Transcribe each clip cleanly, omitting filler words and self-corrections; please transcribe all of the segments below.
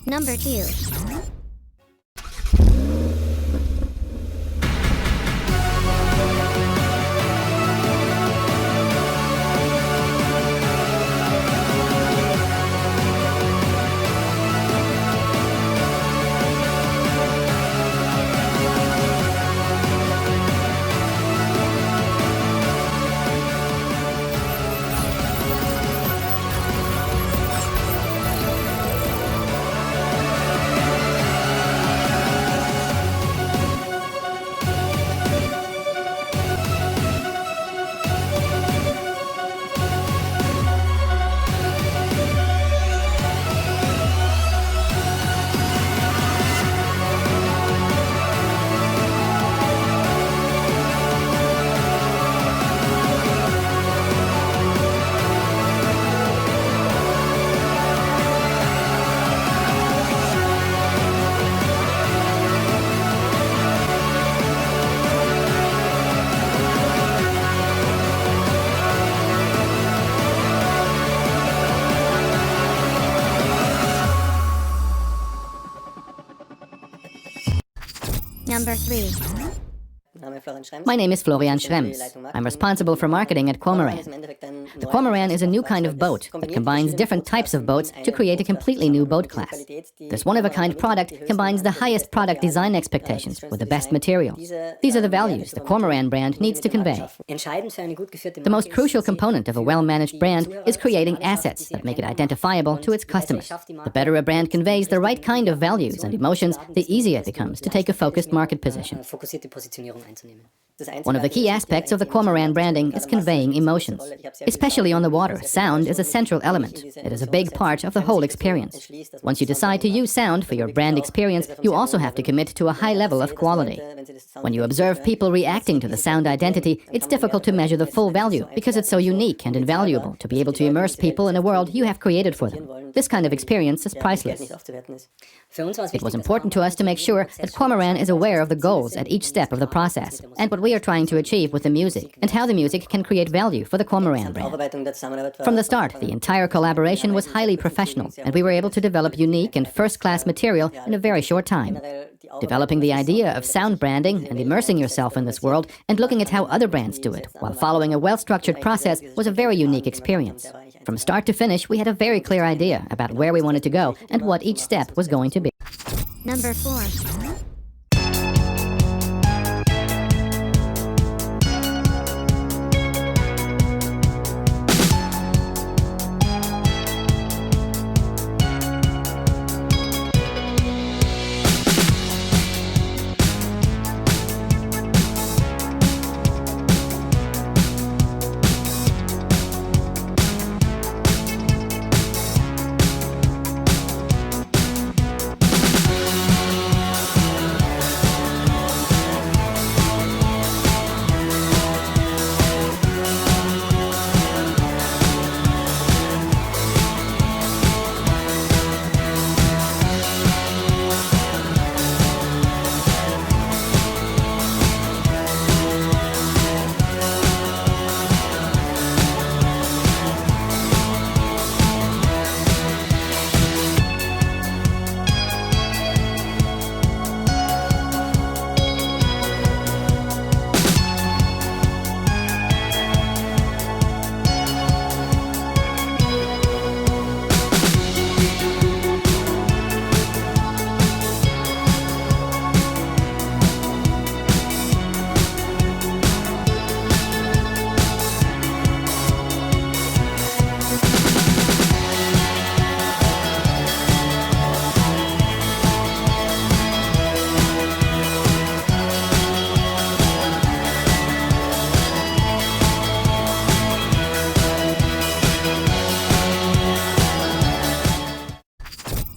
Number 2. Number 3. My name is Florian Schrems. I'm responsible for marketing at Cormoran. The Cormoran is a new kind of boat that combines different types of boats to create a completely new boat class. This one-of-a-kind product combines the highest product design expectations with the best material. These are the values the Cormoran brand needs to convey. The most crucial component of a well-managed brand is creating assets that make it identifiable to its customers. The better a brand conveys the right kind of values and emotions, the easier it becomes to take a focused market position. One of the key aspects of the Cormoran branding is conveying emotions. Especially on the water, sound is a central element. It is a big part of the whole experience. Once you decide to use sound for your brand experience, you also have to commit to a high level of quality. When you observe people reacting to the sound identity, it's difficult to measure the full value because it's so unique and invaluable to be able to immerse people in a world you have created for them. This kind of experience is priceless. It was important to us to make sure that Cormoran is aware of the goals at each step of the process and what we are trying to achieve with the music and how the music can create value for the Cormoran brand. From the start, the entire collaboration was highly professional and we were able to develop unique and first-class material in a very short time. Developing the idea of sound branding and immersing yourself in this world and looking at how other brands do it while following a well-structured process was a very unique experience. From start to finish, we had a very clear idea about where we wanted to go and what each step was going to be. Number 4.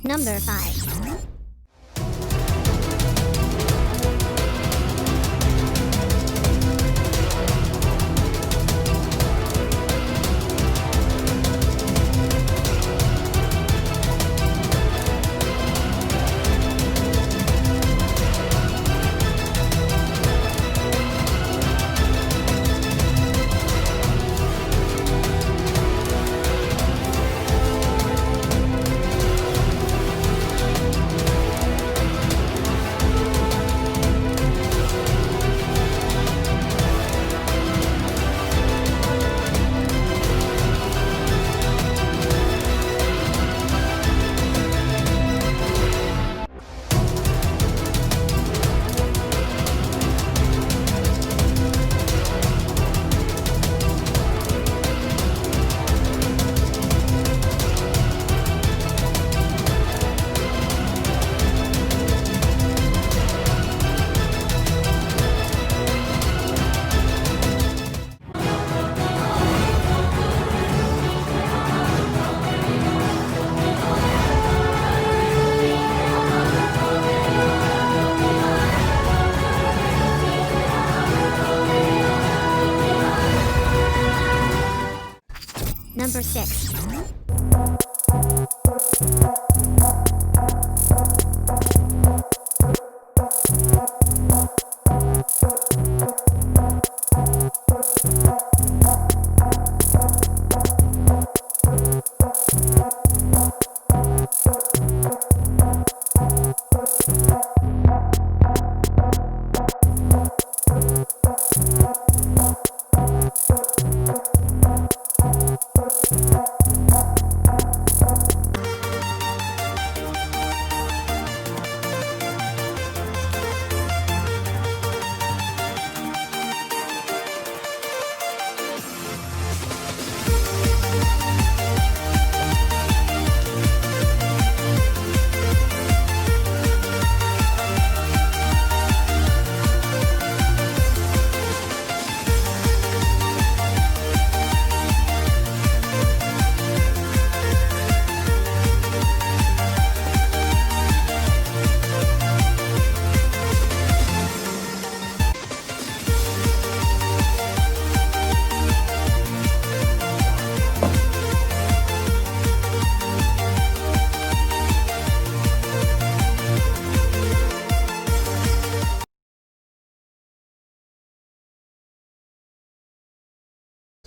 Number 5.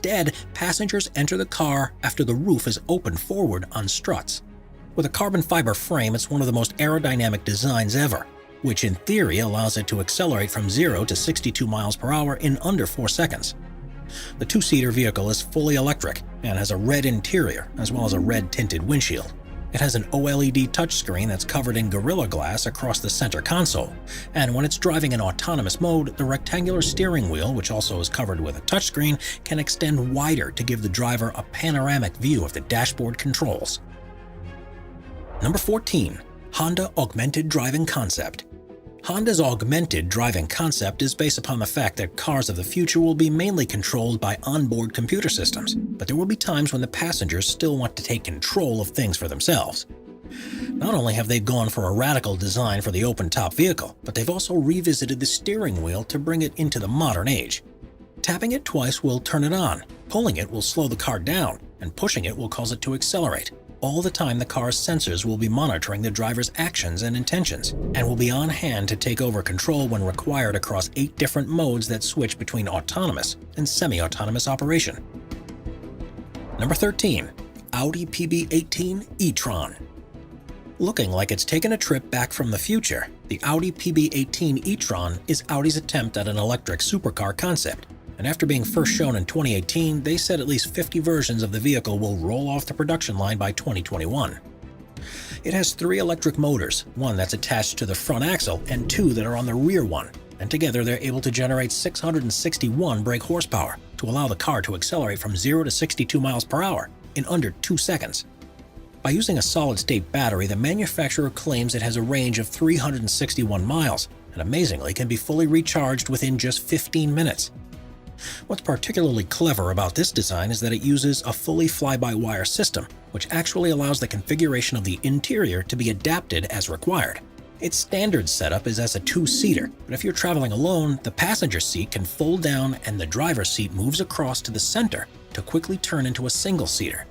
Instead, passengers enter the car after the roof is opened forward on struts. With a carbon fiber frame, it's one of the most aerodynamic designs ever, which in theory allows it to accelerate from 0 to 62 miles per hour in under 4 seconds. The two-seater vehicle is fully electric and has a red interior as well as a red-tinted windshield. It has an OLED touchscreen that's covered in Gorilla Glass across the center console, and when it's driving in autonomous mode, the rectangular steering wheel, which also is covered with a touchscreen, can extend wider to give the driver a panoramic view of the dashboard controls. Number 14. Honda Augmented Driving Concept. Honda's augmented driving concept is based upon the fact that cars of the future will be mainly controlled by onboard computer systems, but there will be times when the passengers still want to take control of things for themselves. Not only have they gone for a radical design for the open-top vehicle, but they've also revisited the steering wheel to bring it into the modern age. Tapping it twice will turn it on, pulling it will slow the car down, and pushing it will cause it to accelerate. All the time, the car's sensors will be monitoring the driver's actions and intentions, and will be on hand to take over control when required across 8 different modes that switch between autonomous and semi-autonomous operation. Number 13. Audi PB18 e-tron. Looking like it's taken a trip back from the future, the Audi PB18 e-tron is Audi's attempt at an electric supercar concept. And after being first shown in 2018, they said at least 50 versions of the vehicle will roll off the production line by 2021. It has 3 electric motors, one that's attached to the front axle and 2 that are on the rear one, and together they're able to generate 661 brake horsepower to allow the car to accelerate from 0 to 62 miles per hour in under 2 seconds. By using a solid-state battery, the manufacturer claims it has a range of 361 miles, and amazingly can be fully recharged within just 15 minutes. What's particularly clever about this design is that it uses a fully fly-by-wire system, which actually allows the configuration of the interior to be adapted as required. Its standard setup is as a 2-seater, but if you're traveling alone, the passenger seat can fold down and the driver's seat moves across to the center to quickly turn into a single-seater.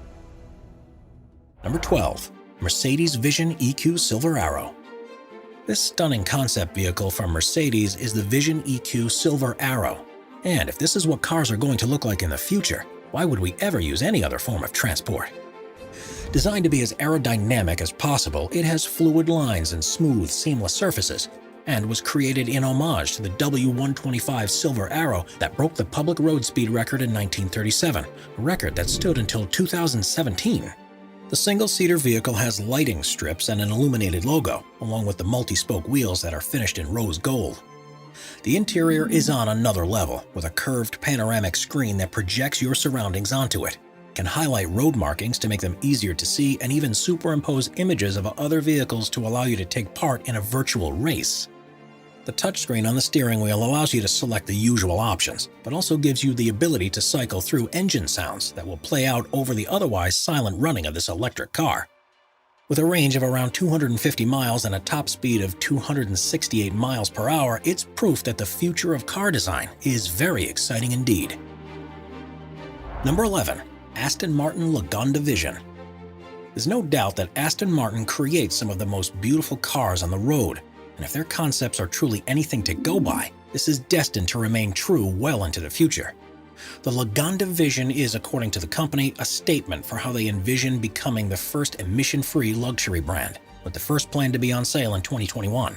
Number 12. Mercedes Vision EQ Silver Arrow. This stunning concept vehicle from Mercedes is the Vision EQ Silver Arrow. And if this is what cars are going to look like in the future, why would we ever use any other form of transport? Designed to be as aerodynamic as possible, it has fluid lines and smooth, seamless surfaces, and was created in homage to the W125 Silver Arrow that broke the public road speed record in 1937, a record that stood until 2017. The single-seater vehicle has lighting strips and an illuminated logo, along with the multi-spoke wheels that are finished in rose gold. The interior is on another level, with a curved panoramic screen that projects your surroundings onto it, can highlight road markings to make them easier to see, and even superimpose images of other vehicles to allow you to take part in a virtual race. The touchscreen on the steering wheel allows you to select the usual options, but also gives you the ability to cycle through engine sounds that will play out over the otherwise silent running of this electric car. With a range of around 250 miles and a top speed of 268 miles per hour, it's proof that the future of car design is very exciting indeed. Number 11. Aston Martin Lagonda Vision. There's no doubt that Aston Martin creates some of the most beautiful cars on the road, and if their concepts are truly anything to go by, this is destined to remain true well into the future. The Lagonda Vision is, according to the company, a statement for how they envision becoming the first emission-free luxury brand, with the first plan to be on sale in 2021.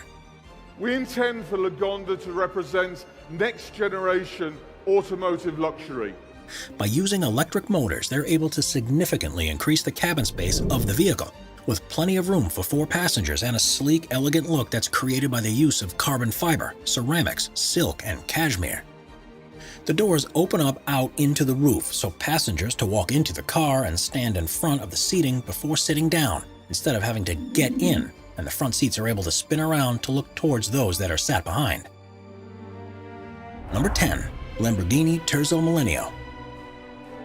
We intend for Lagonda to represent next-generation automotive luxury. By using electric motors, they're able to significantly increase the cabin space of the vehicle, with plenty of room for 4 passengers and a sleek, elegant look that's created by the use of carbon fiber, ceramics, silk, and cashmere. The doors open up out into the roof, so passengers to walk into the car and stand in front of the seating before sitting down, instead of having to get in, and the front seats are able to spin around to look towards those that are sat behind. Number 10. Lamborghini Terzo Millennio.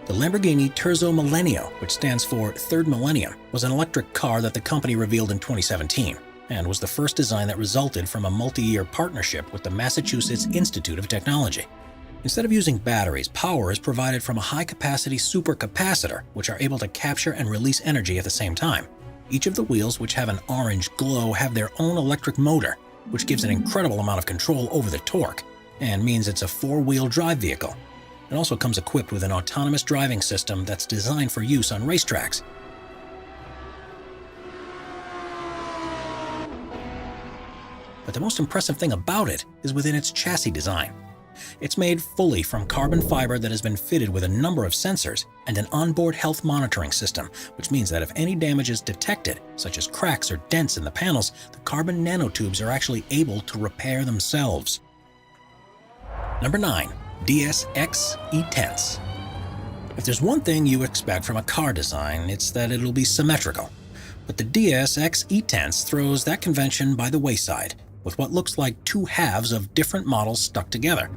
The Lamborghini Terzo Millennio, which stands for Third Millennium, was an electric car that the company revealed in 2017, and was the first design that resulted from a multi-year partnership with the Massachusetts Institute of Technology. Instead of using batteries, power is provided from a high-capacity supercapacitor, which are able to capture and release energy at the same time. Each of the wheels, which have an orange glow, have their own electric motor, which gives an incredible amount of control over the torque, and means it's a 4-wheel drive vehicle. It also comes equipped with an autonomous driving system that's designed for use on racetracks. But the most impressive thing about it is within its chassis design. It's made fully from carbon fiber that has been fitted with a number of sensors and an onboard health monitoring system, which means that if any damage is detected, such as cracks or dents in the panels, the carbon nanotubes are actually able to repair themselves. Number 9. DS-X E-Tense. If there's one thing you expect from a car design, it's that it'll be symmetrical. But the DS-X E-Tense throws that convention by the wayside, with what looks like two halves of different models stuck together.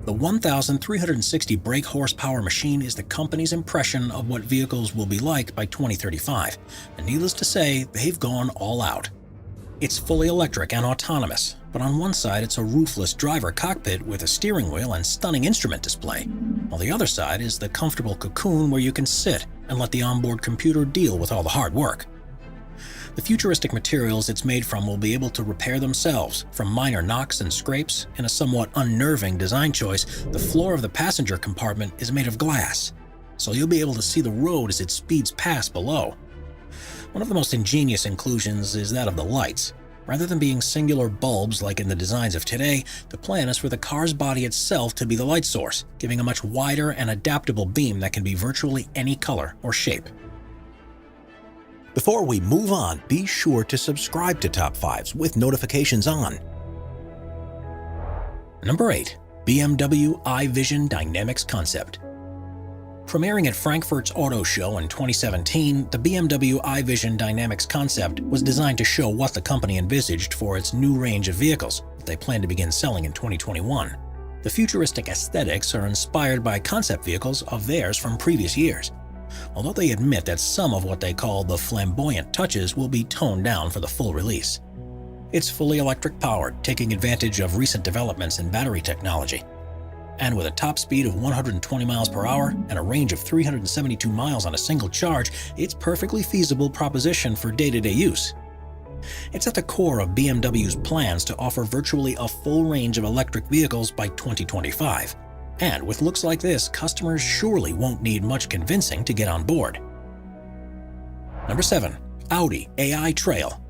The 1,360 brake horsepower machine is the company's impression of what vehicles will be like by 2035, and needless to say, they've gone all out. It's fully electric and autonomous, but on one side it's a roofless driver cockpit with a steering wheel and stunning instrument display, while the other side is the comfortable cocoon where you can sit and let the onboard computer deal with all the hard work. The futuristic materials it's made from will be able to repair themselves from minor knocks and scrapes. In a somewhat unnerving design choice, the floor of the passenger compartment is made of glass, so you'll be able to see the road as it speeds past below. One of the most ingenious inclusions is that of the lights. Rather than being singular bulbs like in the designs of today, the plan is for the car's body itself to be the light source, giving a much wider and adaptable beam that can be virtually any color or shape. Before we move on, be sure to subscribe to Top 5s with notifications on. Number 8. BMW iVision Dynamics Concept. Premiering at Frankfurt's Auto Show in 2017, the BMW iVision Dynamics Concept was designed to show what the company envisaged for its new range of vehicles that they plan to begin selling in 2021. The futuristic aesthetics are inspired by concept vehicles of theirs from previous years, although they admit that some of what they call the flamboyant touches will be toned down for the full release. It's fully electric powered, taking advantage of recent developments in battery technology. And with a top speed of 120 miles per hour and a range of 372 miles on a single charge, it's perfectly feasible proposition for day-to-day use. It's at the core of BMW's plans to offer virtually a full range of electric vehicles by 2025. And with looks like this, customers surely won't need much convincing to get on board. Number 7. Audi AI Trail.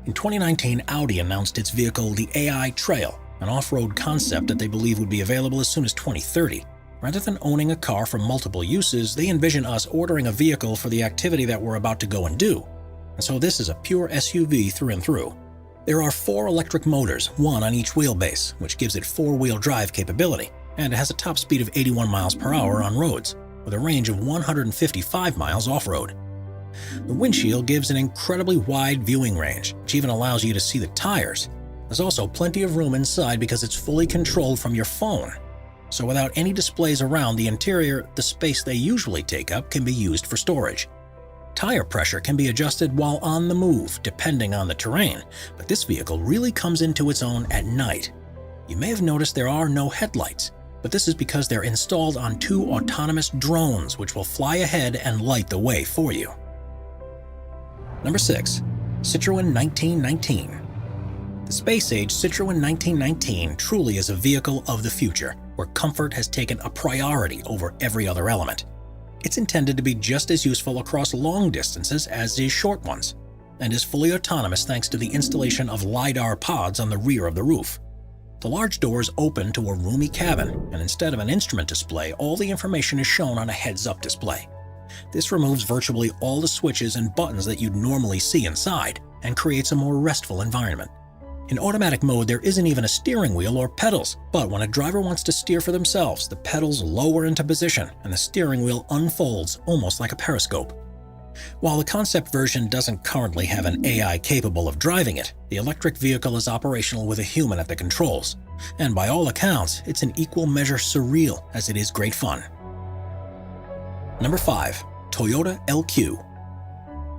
In 2019, Audi announced its vehicle, the AI Trail, an off-road concept that they believe would be available as soon as 2030. Rather than owning a car for multiple uses, they envision us ordering a vehicle for the activity that we're about to go and do. And so this is a pure SUV through and through. There are 4 electric motors, one on each wheelbase, which gives it 4-wheel drive capability, and it has a top speed of 81 miles per hour on roads, with a range of 155 miles off-road. The windshield gives an incredibly wide viewing range, which even allows you to see the tires. There's also plenty of room inside because it's fully controlled from your phone. So without any displays around the interior, the space they usually take up can be used for storage. Tire pressure can be adjusted while on the move, depending on the terrain, but this vehicle really comes into its own at night. You may have noticed there are no headlights, but this is because they're installed on 2 autonomous drones which will fly ahead and light the way for you. Number 6. Citroën 1919. The space-age Citroën 1919 truly is a vehicle of the future, where comfort has taken a priority over every other element. It's intended to be just as useful across long distances as is short ones, and is fully autonomous thanks to the installation of LiDAR pods on the rear of the roof. The large doors open to a roomy cabin, and instead of an instrument display, all the information is shown on a heads-up display. This removes virtually all the switches and buttons that you'd normally see inside, and creates a more restful environment. In automatic mode, there isn't even a steering wheel or pedals, but when a driver wants to steer for themselves, the pedals lower into position and the steering wheel unfolds almost like a periscope. While the concept version doesn't currently have an AI capable of driving it, the electric vehicle is operational with a human at the controls, and by all accounts, it's in equal measure surreal as it is great fun. Number 5. Toyota LQ.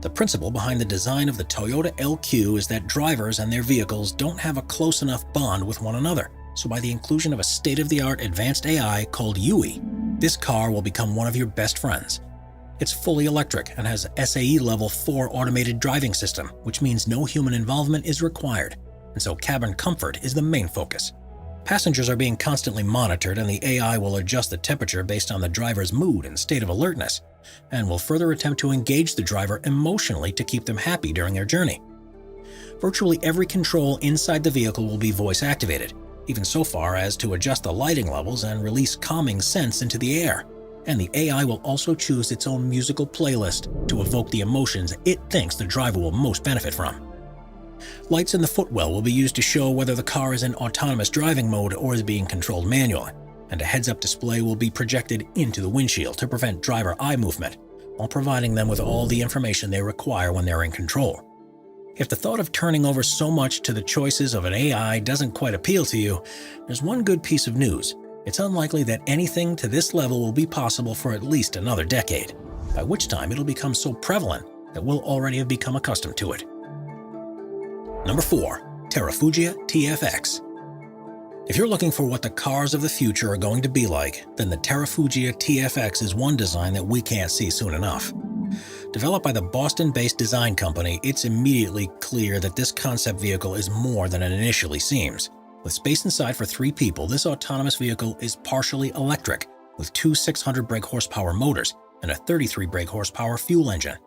The principle behind the design of the Toyota LQ is that drivers and their vehicles don't have a close enough bond with one another, so by the inclusion of a state-of-the-art advanced AI called Yui, this car will become one of your best friends. It's fully electric and has SAE Level 4 automated driving system, which means no human involvement is required, and so cabin comfort is the main focus. Passengers are being constantly monitored, and the AI will adjust the temperature based on the driver's mood and state of alertness, and will further attempt to engage the driver emotionally to keep them happy during their journey. Virtually every control inside the vehicle will be voice-activated, even so far as to adjust the lighting levels and release calming scents into the air. And the AI will also choose its own musical playlist to evoke the emotions it thinks the driver will most benefit from. Lights in the footwell will be used to show whether the car is in autonomous driving mode or is being controlled manually, and a heads-up display will be projected into the windshield to prevent driver eye movement, while providing them with all the information they require when they're in control. If the thought of turning over so much to the choices of an AI doesn't quite appeal to you, there's one good piece of news. It's unlikely that anything to this level will be possible for at least another decade, by which time it'll become so prevalent that we'll already have become accustomed to it. Number 4. Terrafugia TFX. If you're looking for what the cars of the future are going to be like, then the Terrafugia TFX is one design that we can't see soon enough. Developed by the Boston-based design company, it's immediately clear that this concept vehicle is more than it initially seems. With space inside for 3 people, this autonomous vehicle is partially electric, with 2 600 brake horsepower motors and a 33 brake horsepower fuel engine.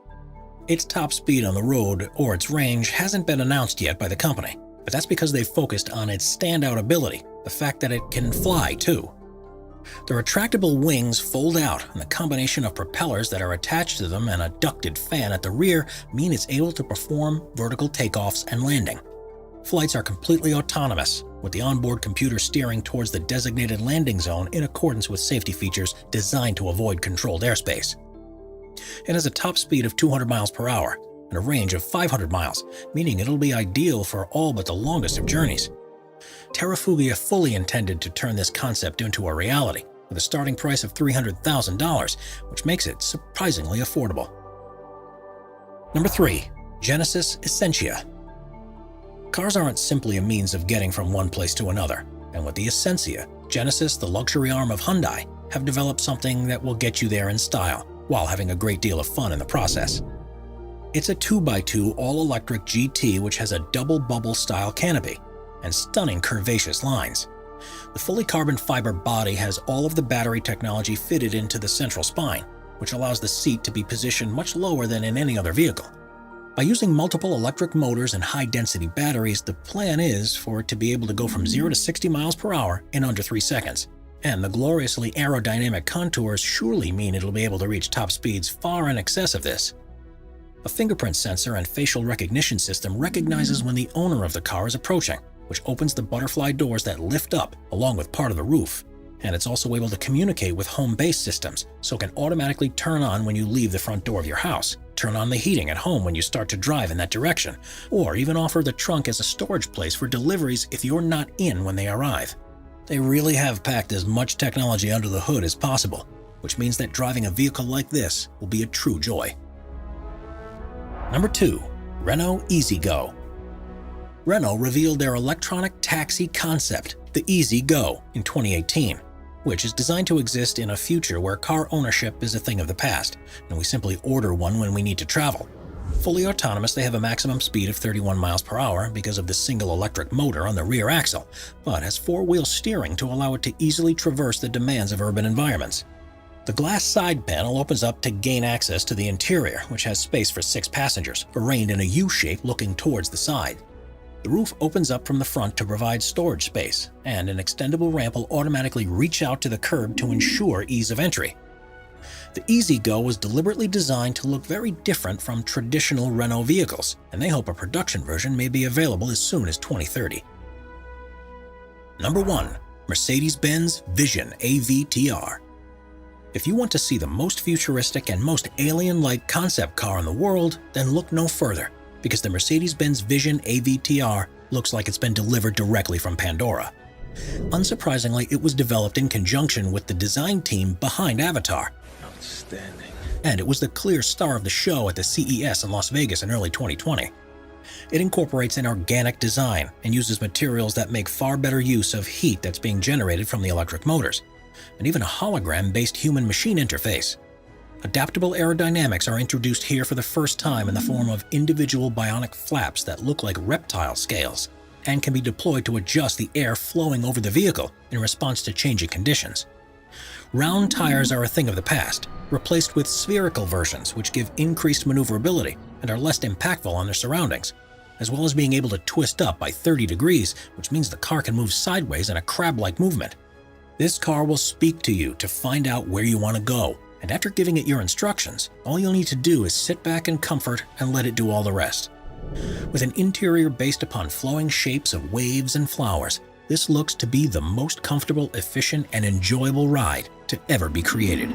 Its top speed on the road or its range hasn't been announced yet by the company, but that's because they've focused on its standout ability, the fact that it can fly too. The retractable wings fold out, and the combination of propellers that are attached to them and a ducted fan at the rear mean it's able to perform vertical takeoffs and landing. Flights are completely autonomous, with the onboard computer steering towards the designated landing zone in accordance with safety features designed to avoid controlled airspace. It has a top speed of 200 miles per hour and a range of 500 miles, meaning it'll be ideal for all but the longest of journeys. Terrafugia fully intended to turn this concept into a reality, with a starting price of $300,000, which makes it surprisingly affordable. Number 3. Genesis Essentia. Cars aren't simply a means of getting from one place to another, and with the Essentia, Genesis, the luxury arm of Hyundai, have developed something that will get you there in style, while having a great deal of fun in the process. It's a 2x2 all-electric GT which has a double bubble style canopy and stunning curvaceous lines. The fully carbon fiber body has all of the battery technology fitted into the central spine, which allows the seat to be positioned much lower than in any other vehicle. By using multiple electric motors and high-density batteries, the plan is for it to be able to go from 0 to 60 miles per hour in under 3 seconds. And the gloriously aerodynamic contours surely mean it'll be able to reach top speeds far in excess of this. A fingerprint sensor and facial recognition system recognizes when the owner of the car is approaching, which opens the butterfly doors that lift up along with part of the roof. And it's also able to communicate with home-based systems, so it can automatically turn on when you leave the front door of your house, turn on the heating at home when you start to drive in that direction, or even offer the trunk as a storage place for deliveries if you're not in when they arrive. They really have packed as much technology under the hood as possible, which means that driving a vehicle like this will be a true joy. Number 2. Renault EasyGo. Renault revealed their electronic taxi concept, the EasyGo, in 2018, which is designed to exist in a future where car ownership is a thing of the past, and we simply order one when we need to travel. Fully autonomous, they have a maximum speed of 31 miles per hour because of the single electric motor on the rear axle, but has 4-wheel steering to allow it to easily traverse the demands of urban environments. The glass side panel opens up to gain access to the interior, which has space for 6 passengers, arranged in a U-shape looking towards the side. The roof opens up from the front to provide storage space, and an extendable ramp will automatically reach out to the curb to ensure ease of entry. The EasyGo was deliberately designed to look very different from traditional Renault vehicles, and they hope a production version may be available as soon as 2030. Number 1. Mercedes-Benz Vision AVTR. If you want to see the most futuristic and most alien-like concept car in the world, then look no further, because the Mercedes-Benz Vision AVTR looks like it's been delivered directly from Pandora. Unsurprisingly, it was developed in conjunction with the design team behind Avatar. Outstanding. And it was the clear star of the show at the CES in Las Vegas in early 2020. It incorporates an organic design and uses materials that make far better use of heat that's being generated from the electric motors, and even a hologram-based human-machine interface. Adaptable aerodynamics are introduced here for the first time in the form of individual bionic flaps that look like reptile scales. and can be deployed to adjust the air flowing over the vehicle in response to changing conditions. Round tires are a thing of the past, replaced with spherical versions which give increased maneuverability and are less impactful on their surroundings, as well as being able to twist up by 30 degrees, which means the car can move sideways in a crab-like movement. This car will speak to you to find out where you want to go, and after giving it your instructions, all you'll need to do is sit back in comfort and let it do all the rest. With an interior based upon flowing shapes of waves and flowers, this looks to be the most comfortable, efficient, and enjoyable ride to ever be created.